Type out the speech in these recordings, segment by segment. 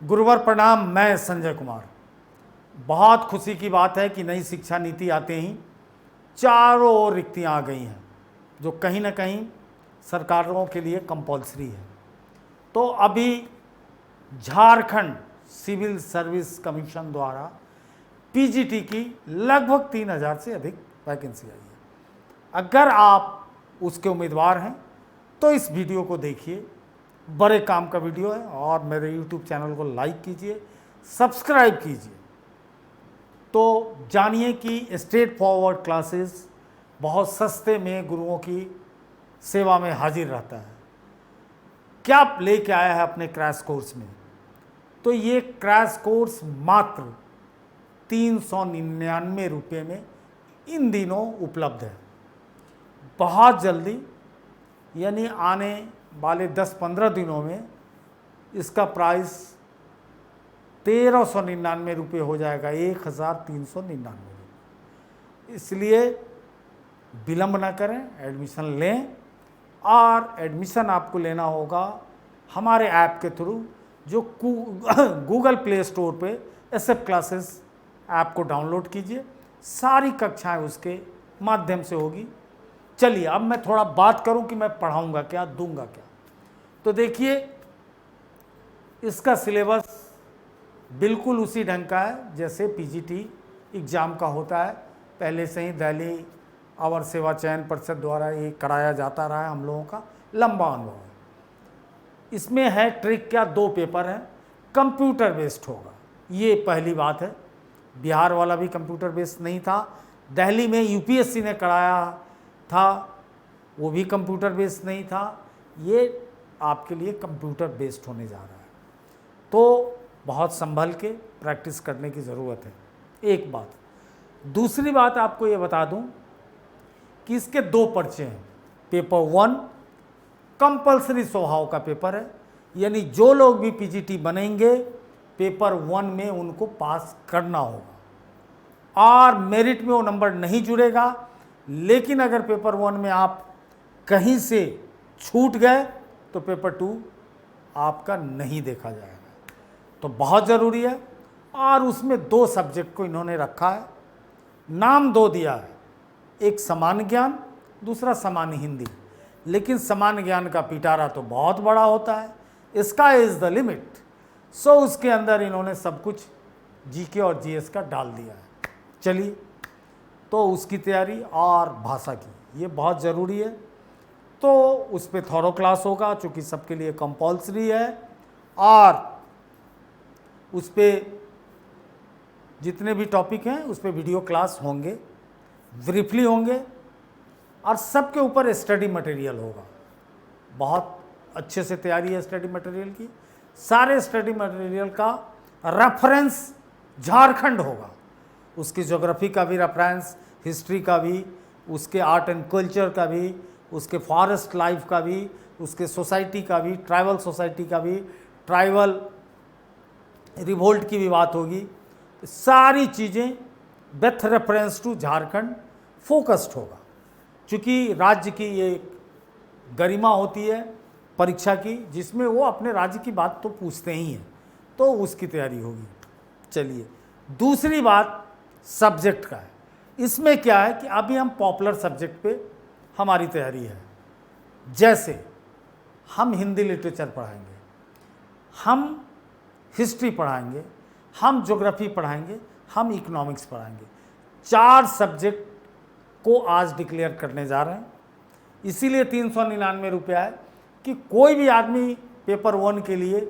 गुरुवर प्रणाम। मैं संजय कुमार। बहुत खुशी की बात है कि नई शिक्षा नीति आते ही चारों ओर रिक्तियां आ गई हैं, जो कहीं ना कहीं सरकारों के लिए कंपल्सरी है। तो अभी झारखंड सिविल सर्विस कमीशन द्वारा पीजीटी की लगभग 3000 से अधिक वैकेंसी आई है। अगर आप उसके उम्मीदवार हैं तो इस वीडियो को देखिए, बड़े काम का वीडियो है। और मेरे यूट्यूब चैनल को लाइक कीजिए, सब्सक्राइब कीजिए। तो जानिए कि स्ट्रेट फॉरवर्ड क्लासेस बहुत सस्ते में गुरुओं की सेवा में हाजिर रहता है। क्या लेके आया है अपने क्रैश कोर्स में? तो ये क्रैश कोर्स मात्र 399 रुपये में इन दिनों उपलब्ध है। बहुत जल्दी यानी आने वाले 10-15 दिनों में इसका प्राइस 1399 रुपये हो जाएगा, 1399 रुपये। इसलिए विलंब ना करें, एडमिशन लें। और एडमिशन आपको लेना होगा हमारे ऐप के थ्रू, जो गूगल प्ले स्टोर पे SF क्लासेस ऐप को डाउनलोड कीजिए। सारी कक्षाएं उसके माध्यम से होगी। चलिए अब मैं थोड़ा बात करूं कि मैं पढ़ाऊंगा क्या, दूंगा क्या। तो देखिए, इसका सिलेबस बिल्कुल उसी ढंग का है जैसे पीजीटी एग्ज़ाम का होता है। पहले से ही दिल्ली अवर सेवा चयन परिषद द्वारा ये कराया जाता रहा है। हम लोगों का लंबा अनुभव है। इसमें है ट्रिक क्या, 2 पेपर हैं, कंप्यूटर बेस्ड होगा। ये पहली बात है। बिहार वाला भी कंप्यूटर बेस्ड नहीं था। दिल्ली में यूपीएससी ने कराया था, वो भी कंप्यूटर बेस्ड नहीं था। ये आपके लिए कंप्यूटर बेस्ड होने जा रहा है। तो बहुत संभल के प्रैक्टिस करने की ज़रूरत है, एक बात। दूसरी बात आपको ये बता दूं कि इसके 2 पर्चे हैं। पेपर 1 कंपल्सरी स्वभाव का पेपर है, यानी जो लोग भी पीजीटी बनेंगे पेपर 1 में उनको पास करना होगा। और मेरिट में वो नंबर नहीं जुड़ेगा। लेकिन अगर पेपर 1 में आप कहीं से छूट गए तो पेपर 2 आपका नहीं देखा जाएगा। तो बहुत ज़रूरी है। और उसमें 2 सब्जेक्ट को इन्होंने रखा है, नाम 2 दिया है, एक सामान्य ज्ञान, दूसरा सामान्य हिंदी। लेकिन सामान्य ज्ञान का पिटारा तो बहुत बड़ा होता है, स्काई इज़ द लिमिट। सो उसके अंदर इन्होंने सब कुछ जीके और जीएस का डाल दिया है। चलिए, तो उसकी तैयारी और भाषा की ये बहुत ज़रूरी है। तो उस पर थॉरो क्लास होगा, चूँकि सबके लिए कंपल्सरी है। और उस पर जितने भी टॉपिक हैं उस पर वीडियो क्लास होंगे, ब्रीफली होंगे। और सबके ऊपर स्टडी मटेरियल होगा। बहुत अच्छे से तैयारी है स्टडी मटेरियल की। सारे स्टडी मटेरियल का रेफरेंस झारखंड होगा। उसकी ज्योग्राफी का भी रेफरेंस, हिस्ट्री का भी, उसके आर्ट एंड कल्चर का भी, उसके फॉरेस्ट लाइफ का भी, उसके सोसाइटी का भी, ट्राइबल सोसाइटी का भी, ट्राइबल रिवोल्ट की भी बात होगी। सारी चीज़ें with reference to Jharkhand focused होगा। चूँकि राज्य की ये गरिमा होती है परीक्षा की, जिसमें वो अपने राज्य की बात तो पूछते ही हैं, तो उसकी तैयारी होगी। चलिए, दूसरी बात सब्जेक्ट का है। इसमें क्या है कि अभी हम पॉपुलर सब्जेक्ट पे हमारी तैयारी है। जैसे हम हिंदी लिटरेचर पढ़ाएंगे, हम हिस्ट्री पढ़ाएंगे, हम ज्योग्राफी पढ़ाएंगे, हम इकोनॉमिक्स पढ़ाएंगे। 4 सब्जेक्ट को आज डिक्लेयर करने जा रहे हैं। इसीलिए 399 रुपया है कि कोई भी आदमी पेपर 1 के लिए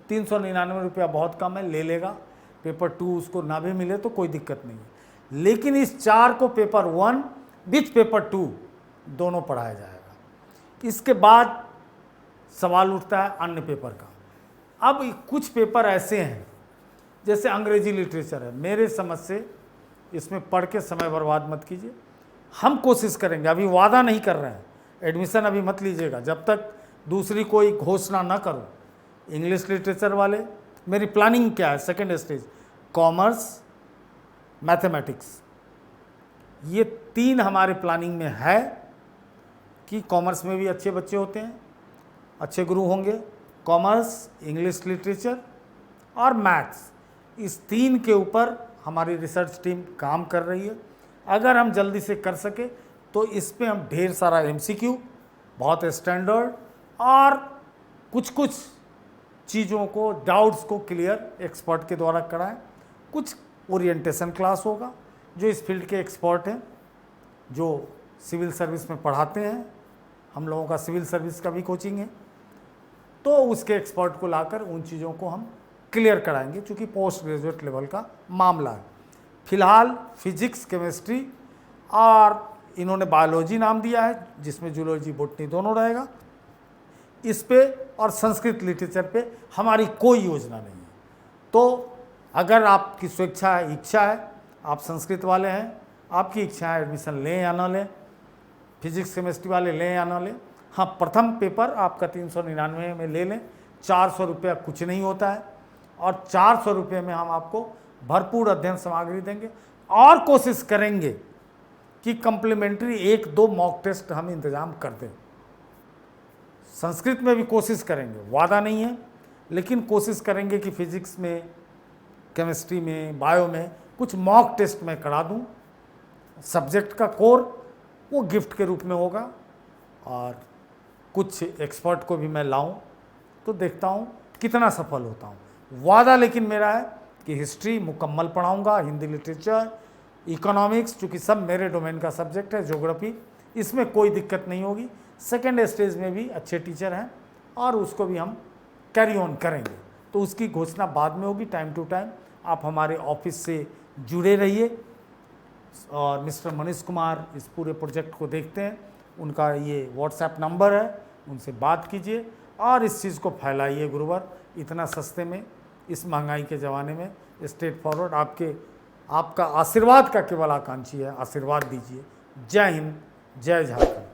399 रुपया बहुत कम है, ले लेगा। पेपर 2 उसको ना भी मिले तो कोई दिक्कत नहीं है। लेकिन इस 4 को पेपर 1 विथ पेपर 2 दोनों पढ़ाया जाएगा। इसके बाद सवाल उठता है अन्य पेपर का। अब कुछ पेपर ऐसे हैं, जैसे अंग्रेजी लिटरेचर है, मेरे समझ से इसमें पढ़ के समय बर्बाद मत कीजिए। हम कोशिश करेंगे, अभी वादा नहीं कर रहे हैं, एडमिशन अभी मत लीजिएगा जब तक दूसरी कोई घोषणा ना करो। इंग्लिश लिटरेचर वाले, मेरी प्लानिंग क्या है, सेकेंड स्टेज कॉमर्स, मैथमेटिक्स, ये 3 हमारे प्लानिंग में है कि कॉमर्स में भी अच्छे बच्चे होते हैं, अच्छे गुरु होंगे। कॉमर्स, इंग्लिश लिटरेचर और मैथ्स, इस 3 के ऊपर हमारी रिसर्च टीम काम कर रही है। अगर हम जल्दी से कर सके तो इस पे हम ढेर सारा MCQ, बहुत स्टैंडर्ड और कुछ कुछ चीज़ों को, डाउट्स को क्लियर एक्सपर्ट के द्वारा कराएं। कुछ ओरिएंटेशन क्लास होगा जो इस फील्ड के एक्सपर्ट हैं, जो सिविल सर्विस में पढ़ाते हैं, हम लोगों का सिविल सर्विस का भी कोचिंग है, तो उसके एक्सपर्ट को लाकर उन चीज़ों को हम क्लियर कराएंगे, क्योंकि पोस्ट ग्रेजुएट लेवल का मामला है। फिलहाल फिजिक्स, केमिस्ट्री और इन्होंने बायोलॉजी नाम दिया है, जिसमें जूलॉजी, बॉटनी दोनों रहेगा इस पे, और संस्कृत लिटरेचर पे हमारी कोई योजना नहीं है। तो अगर आपकी स्वेच्छा है, इच्छा है, आप संस्कृत वाले हैं, आपकी इच्छा है एडमिशन लें या ना लें, फिजिक्स केमिस्ट्री वाले लें या ना लें, हाँ प्रथम पेपर आपका 399 में ले लें, 400 रुपया कुछ नहीं होता है, और 400 रुपये में हम आपको भरपूर अध्ययन सामग्री देंगे, और कोशिश करेंगे कि कम्प्लीमेंट्री 1-2 मॉक टेस्ट हम इंतज़ाम कर दें। संस्कृत में भी कोशिश करेंगे, वादा नहीं है, लेकिन कोशिश करेंगे कि फिजिक्स में, केमिस्ट्री में, बायो में कुछ मॉक टेस्ट मैं करा दूं। सब्जेक्ट का कोर वो गिफ्ट के रूप में होगा, और कुछ एक्सपर्ट को भी मैं लाऊं, तो देखता हूं कितना सफल होता हूं। वादा लेकिन मेरा है कि हिस्ट्री मुकम्मल पढ़ाऊंगा, हिंदी लिटरेचर, इकोनॉमिक्स, चूँकि सब मेरे डोमेन का सब्जेक्ट है, ज्योग्राफी, इसमें कोई दिक्कत नहीं होगी। सेकेंड स्टेज में भी अच्छे टीचर हैं और उसको भी हम कैरी ऑन करेंगे, तो उसकी घोषणा बाद में होगी, टाइम टू टाइम। आप हमारे ऑफिस से जुड़े रहिए, और मिस्टर मनीष कुमार इस पूरे प्रोजेक्ट को देखते हैं, उनका ये व्हाट्सएप नंबर है, उनसे बात कीजिए और इस चीज़ को फैलाइए गुरुवर, इतना सस्ते में, इस महंगाई के ज़माने में स्ट्रेट फॉरवर्ड। आपका आशीर्वाद का केवल आकांक्षी है, आशीर्वाद दीजिए। जय हिंद, जय झारखंड।